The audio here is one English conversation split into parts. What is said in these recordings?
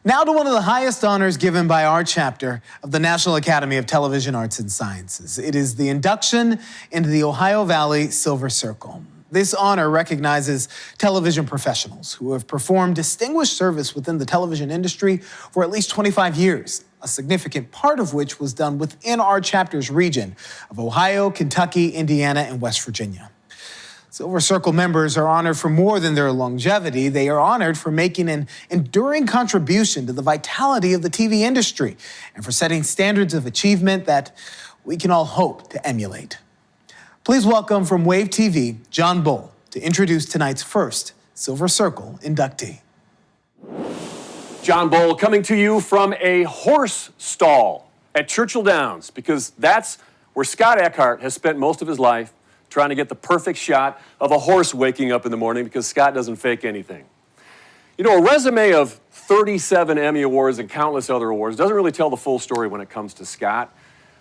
Now to one of the highest honors given by our chapter of the National Academy of Television Arts and Sciences. It is the induction into the Ohio Valley Silver Circle. This honor recognizes television professionals who have performed distinguished service within the television industry for at least 25 years, a significant part of which was done within our chapter's region of Ohio, Kentucky, Indiana, and West Virginia. Silver Circle members are honored for more than their longevity. They are honored for making an enduring contribution to the vitality of the TV industry and for setting standards of achievement that we can all hope to emulate. Please welcome from Wave TV, John Bull, to introduce tonight's first Silver Circle inductee. John Bull coming to you from a horse stall at Churchill Downs, because that's where Scott Eckhardt has spent most of his life, trying to get the perfect shot of a horse waking up in the morning, because Scott doesn't fake anything. You know, a resume of 37 Emmy Awards and countless other awards doesn't really tell the full story when it comes to Scott.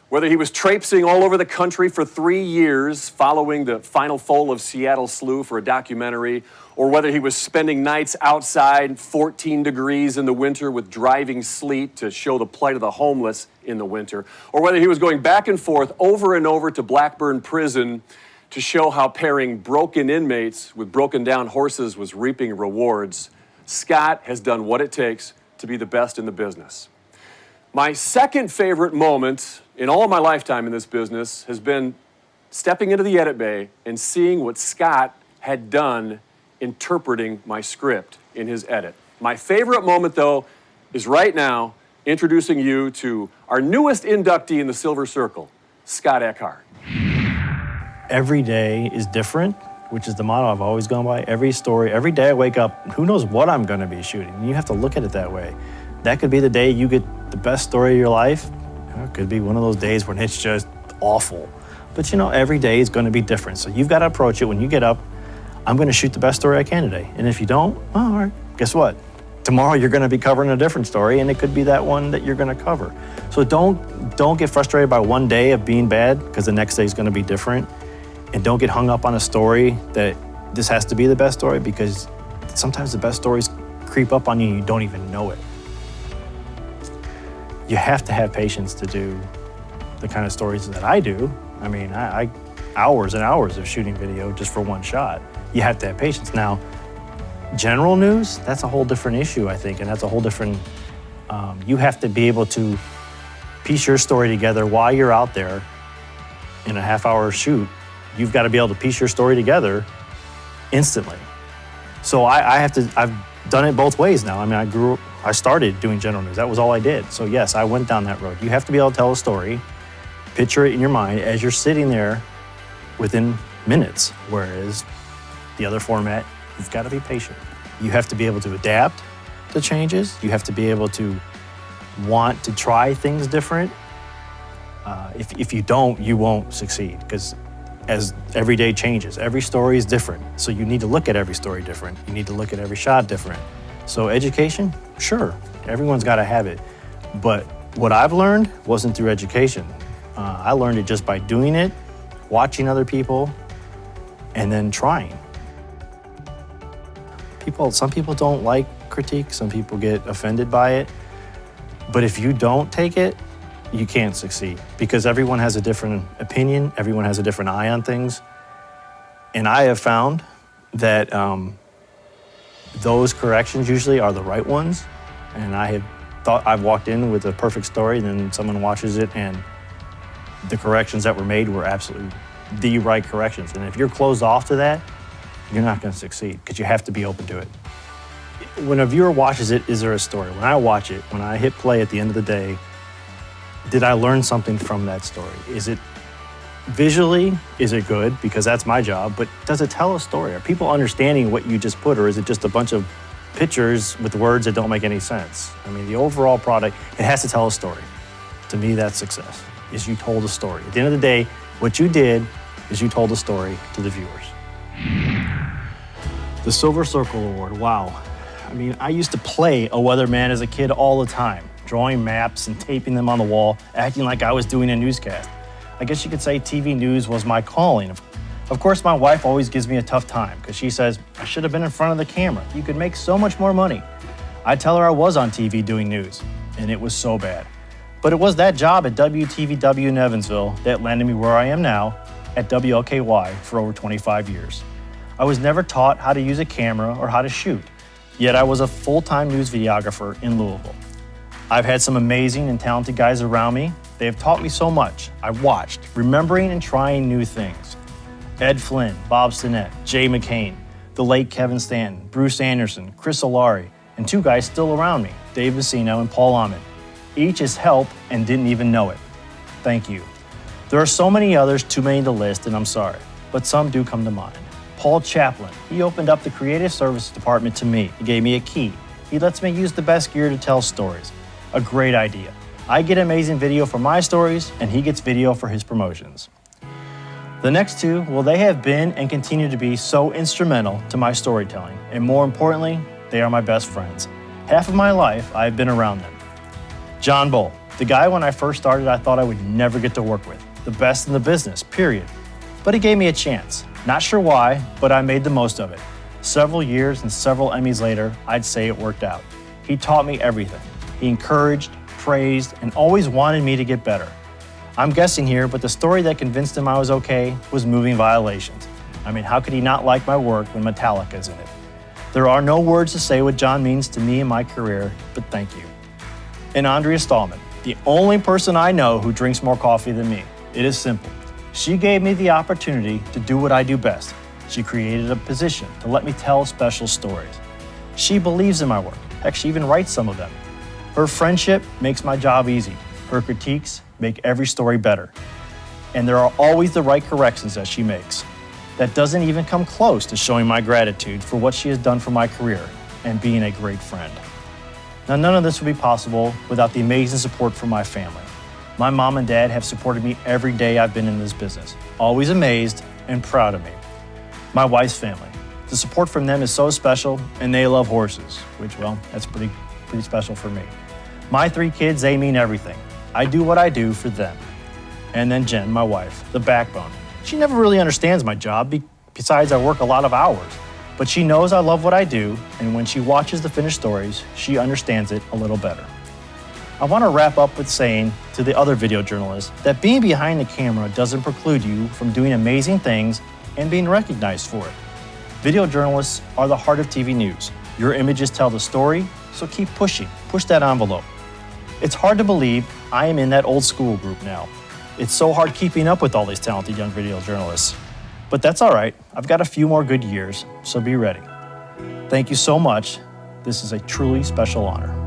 Whether he was traipsing all over the country for 3 years following the final foal of Seattle Slew for a documentary, or whether he was spending nights outside 14 degrees in the winter with driving sleet to show the plight of the homeless in the winter, or whether he was going back and forth over and over to Blackburn Prison to show how pairing broken inmates with broken down horses was reaping rewards, Scott has done what it takes to be the best in the business. My second favorite moment in all of my lifetime in this business has been stepping into the edit bay and seeing what Scott had done interpreting my script in his edit. My favorite moment, though, is right now introducing you to our newest inductee in the Silver Circle, Scott Eckhardt. Every day is different, which is the motto I've always gone by. Every story, every day I wake up, who knows what I'm gonna be shooting? And you have to look at it that way. That could be the day you get the best story of your life. It could be one of those days when it's just awful. But you know, every day is gonna be different. So you've gotta approach it when you get up, I'm gonna shoot the best story I can today. And if you don't, well, all right, guess what? Tomorrow you're gonna be covering a different story, and it could be that one that you're gonna cover. So don't get frustrated by one day of being bad, because the next day is gonna be different. And don't get hung up on a story that this has to be the best story, because sometimes the best stories creep up on you and you don't even know it. You have to have patience to do the kind of stories that I do. I mean, I hours and hours of shooting video just for one shot. You have to have patience. Now, general news, that's a whole different issue, I think, and that's a whole different, you have to be able to piece your story together while you're out there in a half-hour shoot. You've got to be able to piece your story together instantly. So I've done it both ways now. I mean, I started doing general news. That was all I did. So yes, I went down that road. You have to be able to tell a story, picture it in your mind as you're sitting there within minutes, whereas the other format, you've got to be patient. You have to be able to adapt to changes. You have to be able to want to try things different. If you don't, you won't succeed, because as every day changes, every story is different. So you need to look at every story different. You need to look at every shot different. So education, sure, everyone's got to have it. But what I've learned wasn't through education. I learned it just by doing it, watching other people, and then trying. Some people don't like critique. Some people get offended by it. But if you don't take it, you can't succeed, because everyone has a different opinion. Everyone has a different eye on things. And I have found that those corrections usually are the right ones. And I have thought I've walked in with a perfect story, and then someone watches it and the corrections that were made were absolutely the right corrections. And if you're closed off to that, you're not going to succeed, because you have to be open to it. When a viewer watches it, is there a story? When I watch it, when I hit play at the end of the day, did I learn something from that story? Is it visually, is it good? Because that's my job, but does it tell a story? Are people understanding what you just put, or is it just a bunch of pictures with words that don't make any sense? I mean, the overall product, it has to tell a story. To me, that's success, is you told a story. At the end of the day, what you did is you told a story to the viewers. The Silver Circle Award, wow. I mean, I used to play a weatherman as a kid all the time, drawing maps and taping them on the wall, acting like I was doing a newscast. I guess you could say TV news was my calling. Of course, my wife always gives me a tough time, because she says, I should have been in front of the camera. You could make so much more money. I'd tell her I was on TV doing news, and it was so bad. But it was that job at WTVW in Evansville that landed me where I am now at WLKY for over 25 years. I was never taught how to use a camera or how to shoot, yet I was a full-time news videographer in Louisville. I've had some amazing and talented guys around me. They have taught me so much. I watched, remembering and trying new things. Ed Flynn, Bob Stinnett, Jay McCain, the late Kevin Stanton, Bruce Anderson, Chris Olari, and two guys still around me, Dave Vicino and Paul Ahmed. Each has helped and didn't even know it. Thank you. There are so many others, too many to list, and I'm sorry, but some do come to mind. Paul Chaplin, he opened up the creative services department to me. He gave me a key. He lets me use the best gear to tell stories. A great idea. I get amazing video for my stories, and he gets video for his promotions. The next two, well, they have been and continue to be so instrumental to my storytelling, and more importantly, they are my best friends. Half of my life, I've been around them. John Bull, the guy when I first started I thought I would never get to work with. The best in the business, period. But he gave me a chance. Not sure why, but I made the most of it. Several years and several Emmys later, I'd say it worked out. He taught me everything. He encouraged, praised, and always wanted me to get better. I'm guessing here, but the story that convinced him I was okay was Moving Violations. I mean, how could he not like my work when Metallica's in it? There are no words to say what John means to me and my career, but thank you. And Andrea Stallman, the only person I know who drinks more coffee than me. It is simple. She gave me the opportunity to do what I do best. She created a position to let me tell special stories. She believes in my work. Heck, she even writes some of them. Her friendship makes my job easy. Her critiques make every story better. And there are always the right corrections that she makes. That doesn't even come close to showing my gratitude for what she has done for my career and being a great friend. Now, none of this would be possible without the amazing support from my family. My mom and dad have supported me every day I've been in this business, always amazed and proud of me. My wife's family. The support from them is so special, and they love horses, which, well, that's pretty special for me. My three kids, they mean everything. I do what I do for them. And then Jen, my wife, the backbone. She never really understands my job, besides I work a lot of hours. But she knows I love what I do, and when she watches the finished stories, she understands it a little better. I want to wrap up with saying to the other video journalists that being behind the camera doesn't preclude you from doing amazing things and being recognized for it. Video journalists are the heart of TV news. Your images tell the story, so keep pushing. Push that envelope. It's hard to believe I am in that old school group now. It's so hard keeping up with all these talented young video journalists. But that's all right. I've got a few more good years, so be ready. Thank you so much. This is a truly special honor.